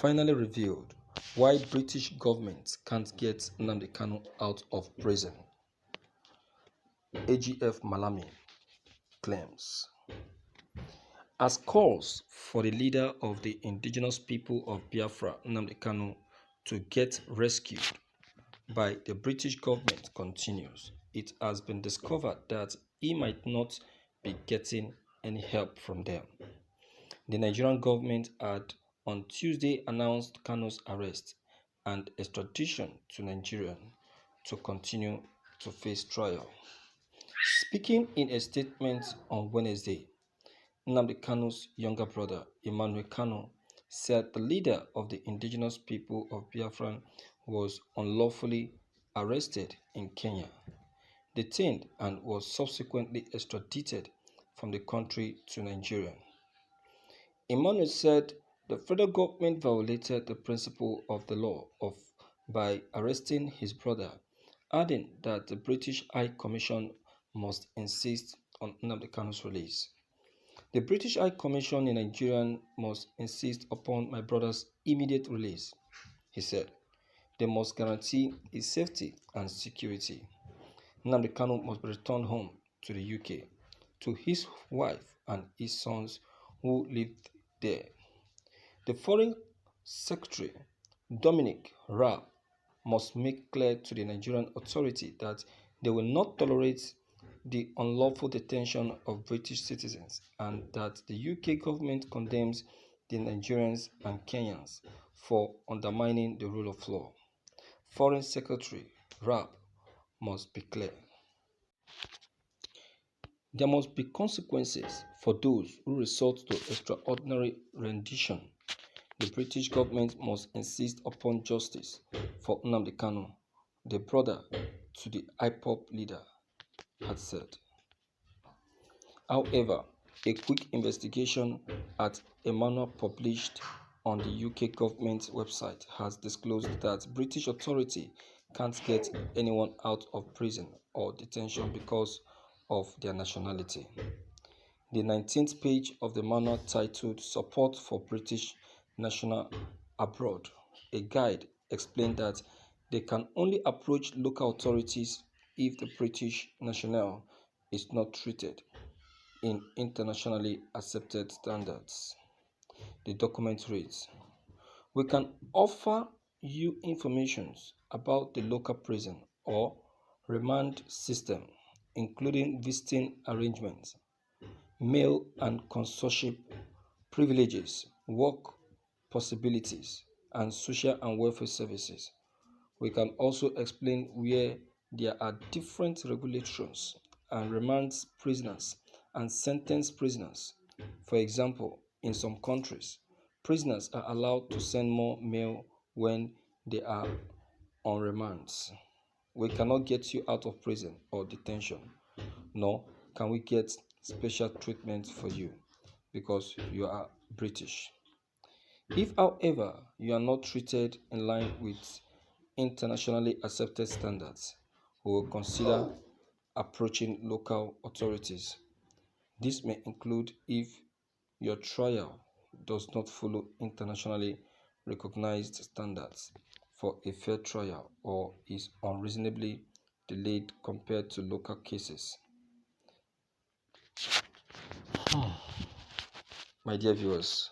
finally revealed why British government can't get Nnamdi Kanu out of prison. AGF Malami claims. As calls for the leader of the indigenous people of Biafra, Nnamdi Kanu, to get rescued by the British government continues, it has been discovered that he might not be getting any help from them. The Nigerian government had on Tuesday announced Kanu's arrest and extradition to Nigeria to continue to face trial. Speaking in a statement on Wednesday, Nnamdi Kanu's younger brother, Emmanuel Kanu, said the leader of the indigenous people of Biafra was unlawfully arrested in Kenya, detained, and was subsequently extradited from the country to Nigeria. Emmanuel said the federal government violated the principle of the law by arresting his brother, adding that the British High Commission must insist on Nnamdi Kanu's release. The British High Commission in Nigeria must insist upon my brother's immediate release, he said. They must guarantee his safety and security. Nnamdi Kanu must be returned home to the UK, to his wife and his sons who lived there. The Foreign Secretary, Dominic Raab, must make clear to the Nigerian authority that they will not tolerate the unlawful detention of British citizens and that the UK government condemns the Nigerians and Kenyans for undermining the rule of law. Foreign Secretary Raab must be clear. There must be consequences for those who resort to extraordinary rendition. The British government must insist upon justice for Nnamdi Kanu, the brother to the IPOB leader, had said. However, a quick investigation at Emmanuel published on the UK government website has disclosed that British authorities can't get anyone out of prison or detention because of their nationality. The 19th page of the manual, titled Support for British National Abroad, a guide, explained that they can only approach local authorities if the British national is not treated in internationally accepted standards. The document reads, "We can offer you information about the local prison or remand system, including visiting arrangements, mail and consorship privileges, work possibilities, and social and welfare services. We can also explain where there are different regulations and remand prisoners and sentenced prisoners. For example, in some countries, prisoners are allowed to send more mail when they are on remands. We cannot get you out of prison or detention, nor can we get special treatment for you because you are British. If, however, you are not treated in line with internationally accepted standards, we will consider approaching local authorities. This may include if your trial does not follow internationally recognized standards for a fair trial or is unreasonably delayed compared to local cases." My dear viewers,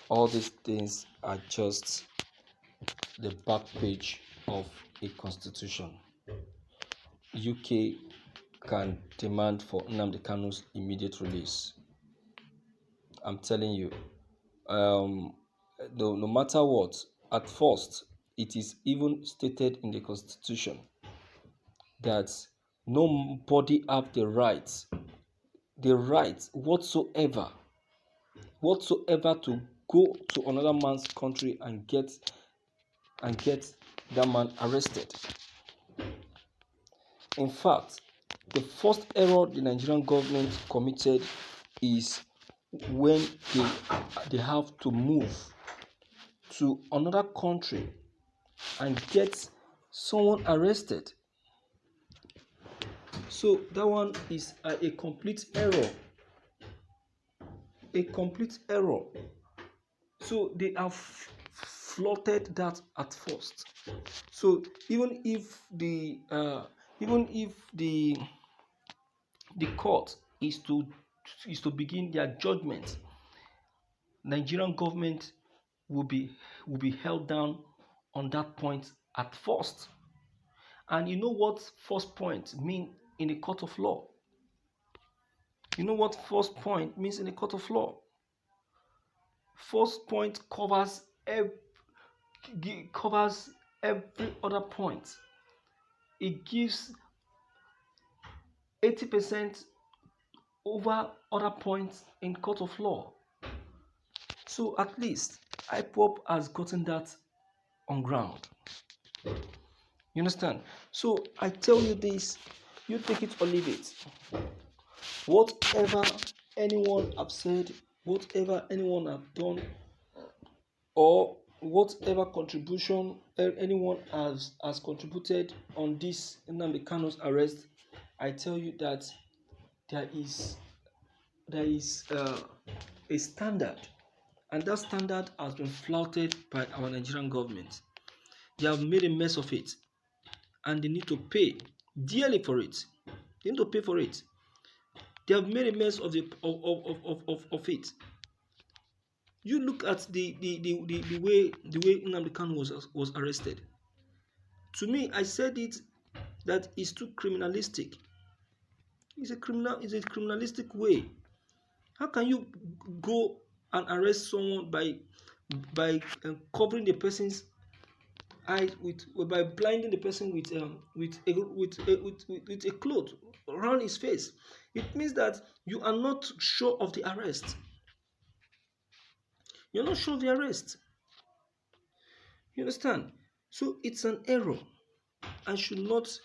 all these things are just the back page of a constitution. UK can demand for Nnamdi Kanu's immediate release. I'm telling you, no matter what, at first, it is even stated in the constitution that nobody have the right whatsoever to go to another man's country and get that man arrested. In fact, the first error the Nigerian government committed is when they have to move to another country and get someone arrested. So that one is a complete error. So they have flouted that at first. So even if the court is to begin their judgment, Nigerian government will be held down on that point at first. And you know what first point mean in a court of law? You know what first point means in a court of law? First point covers every other point. It gives 80% over other points in court of law. So at least IPOB has gotten that on ground. You understand? So I tell you this, you take it or leave it. Whatever anyone have said, whatever anyone have done, or whatever contribution anyone has contributed on this Nnamdi Kanu's arrest, I tell you that there is a standard, and that standard has been flouted by our Nigerian government. They have made a mess of it, and they need to pay dearly for it. They need to pay for it. They have made a mess of it. You look at the way Nnamdi Kanu was arrested. To me, I said it that it's too criminalistic. It's a criminalistic way. How can you go and arrest someone by covering the person's eyes by blinding the person with a cloth around his face? It means that you are not sure of the arrest. You're not sure of the arrest. You understand? So it's an error and should not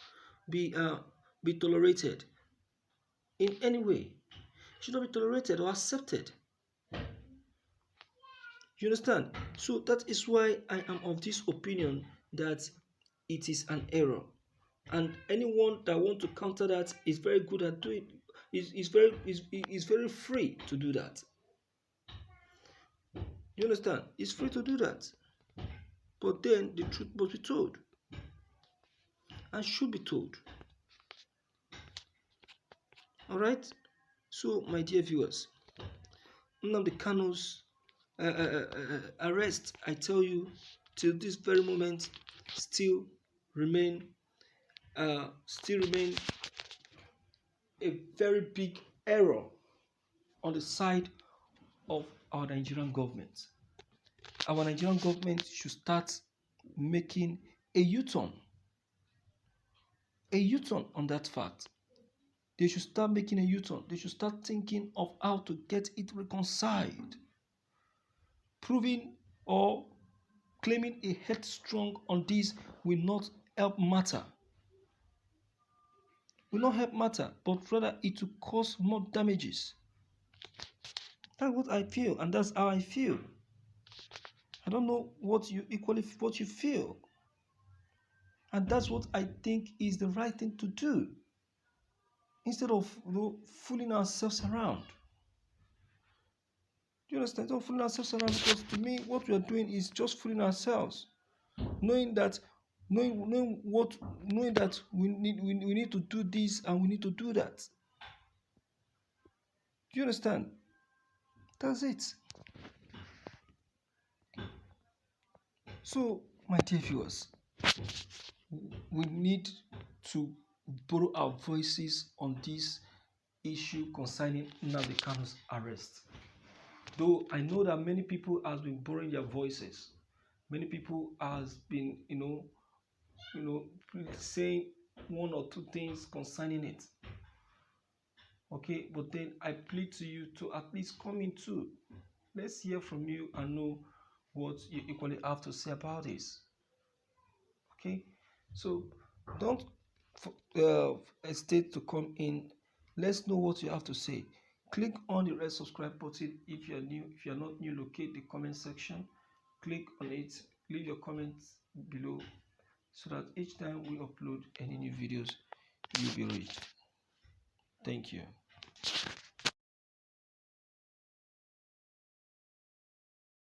be tolerated in any way. It should not be tolerated or accepted. You understand? So that is why I am of this opinion that it is an error. And anyone that wants to counter that is very good at doing is very free to do that. You understand? It's free to do that. But then the truth must be told. And should be told. Alright? So, my dear viewers, Nnamdi Kanu's arrest, I tell you, till this very moment, still remain a very big error on the side of our Nigerian government. Our Nigerian government should start making a U-turn on that fact. They should start making a U-turn. They should start thinking of how to get it reconciled. Proving or claiming a headstrong on this will not help matter. But rather it will cause more damages. That's what I feel, and that's how I feel. I don't know what you feel. And that's what I think is the right thing to do. Instead of fooling ourselves around. Do you understand? Don't fool ourselves around, because to me, what we are doing is just fooling ourselves, knowing that we need to do this and we need to do that. Do you understand? That's it. So, my dear viewers, we need to borrow our voices on this issue concerning Nnamdi Kanu's arrest. Though I know that many people has been borrowing their voices, many people has been, saying one or two things concerning it. Okay, but then I plead to you to at least come in too. Let's hear from you and know what you equally have to say about this. Okay, so don't hesitate to come in. Let's know what you have to say. Click on the red subscribe button if you're new. If you're not new, locate the comment section. Click on it. Leave your comments below so that each time we upload any new videos, you'll be reached. Thank you.